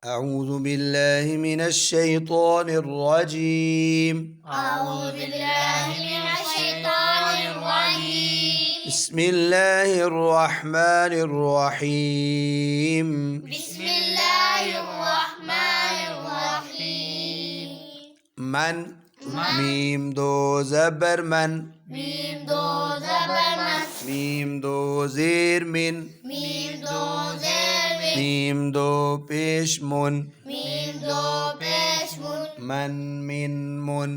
اعوذ باللہ من الشیطان الرجیم أعوذ بالله من الشيطان الرجيم بسم اللہ الرحمن الرحیم بسم الله الرحمن الرحيم من میم دو زبر من ميم دو زبر من میم دو زیر من ميم دو زير من میم دو پیش من ميم دو پیش من من من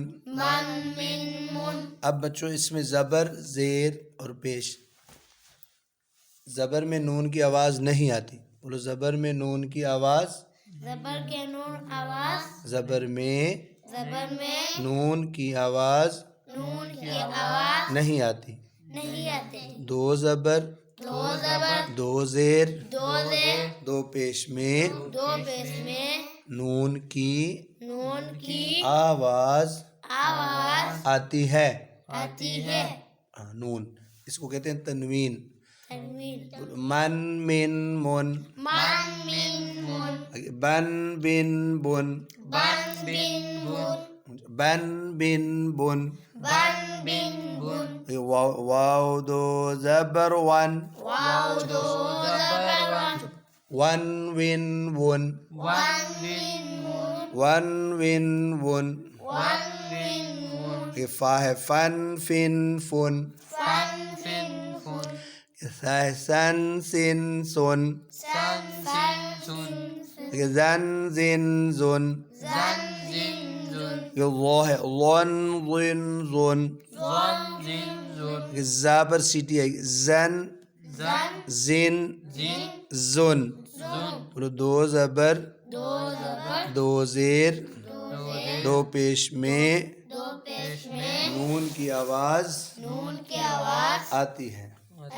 من اب بچوں اس میں زبر زیر اور پیش، زبر میں نون کی آواز نہیں آتی، بولو زبر میں نون کی آواز، زبر کے نون آواز زبر میں زبر میں نون کی آواز نون کی آواز نہیں آتی، نہیں آتے دو زبر دو زبر دو زیر دو زیر دو پیش میں دو پیش میں نون کی نون کی آواز آواز آتی ہے، آتی ہے نون اس کو کہتے ہیں تنوین، تنوین من من من من من بن بن بن بن بن بن بن بن بن بن واو دو زبر ون واو دو زبر one one one one one one one one فا ہے فن فن فن فن سا ہے سن سن سن سن زن زن زن زن ظا ہے ظن ظن ظن زا پر سیٹی ہے زن زن زن بولو دو زبر دو زبر دو زیر دو پیش میں دو پیش میں نون کی آواز نون کی آواز آتی ہے،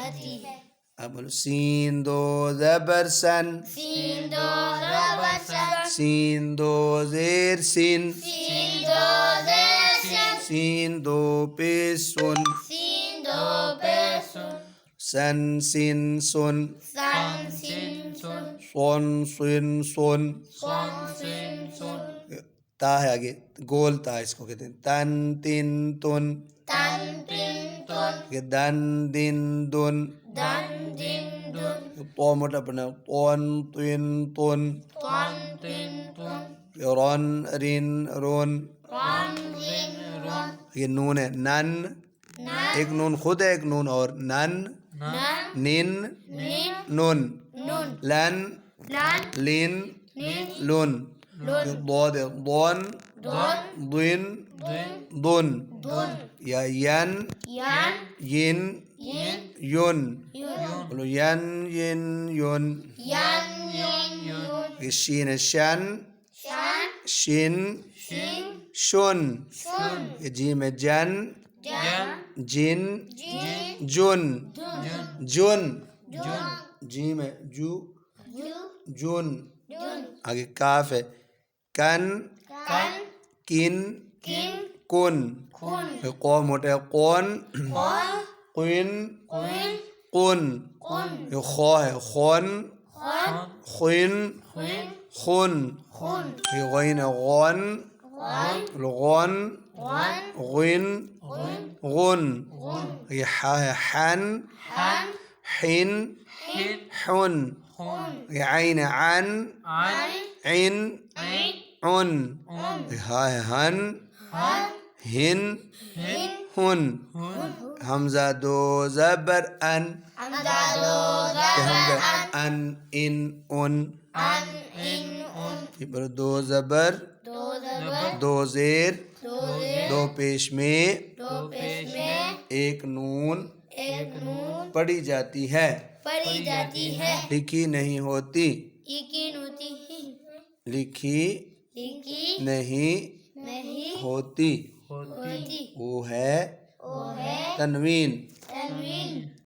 آتی ہے اب بولو سین دو زبر سن سین دو زبر سن سین دو زیر سین سین دو زیر سن سین دو پیش سن سین دو پیش سن سن سن سن سین سن سن سن سن سن تا ہے آگے گول تا اس کو کہتے ہیں تن تن تن تن تن دن دن دن دن تو موٹا پڑھنا تون تن تن تن رن رن رن یہ نون ہے نن، ایک نون خود ہے ایک نون اور نن نن نن لن لن لن ضاد ہے ضن ضن ضن یا ین ین یون بولو ین ین یون یہ شین ہے شن شن شن یہ جیم ہے جن جن جن جن جیم ہے جو جن آگے کاف ہے کن کن کن قوم موٹا ہے قون قن قن یہ خو ہے خون خن خن یہ غین ہے غون غون غن غن یہ حا ہے حن حن حن یہ عین ہے عن عن عن یہ ہا ہے ہن ہن ہن حمزہ دو زبر ان حمزہ دو حمزہ ان ان ان دو زبر دو زیر دو پیش میں ایک نون پڑھی جاتی ہے، پڑھی جاتی ہے لکھی نہیں ہوتی، یقین ہوتی ہے لکھی یقین نہیں نہیں ہوتی، ہوتی وہ ہے تنوین۔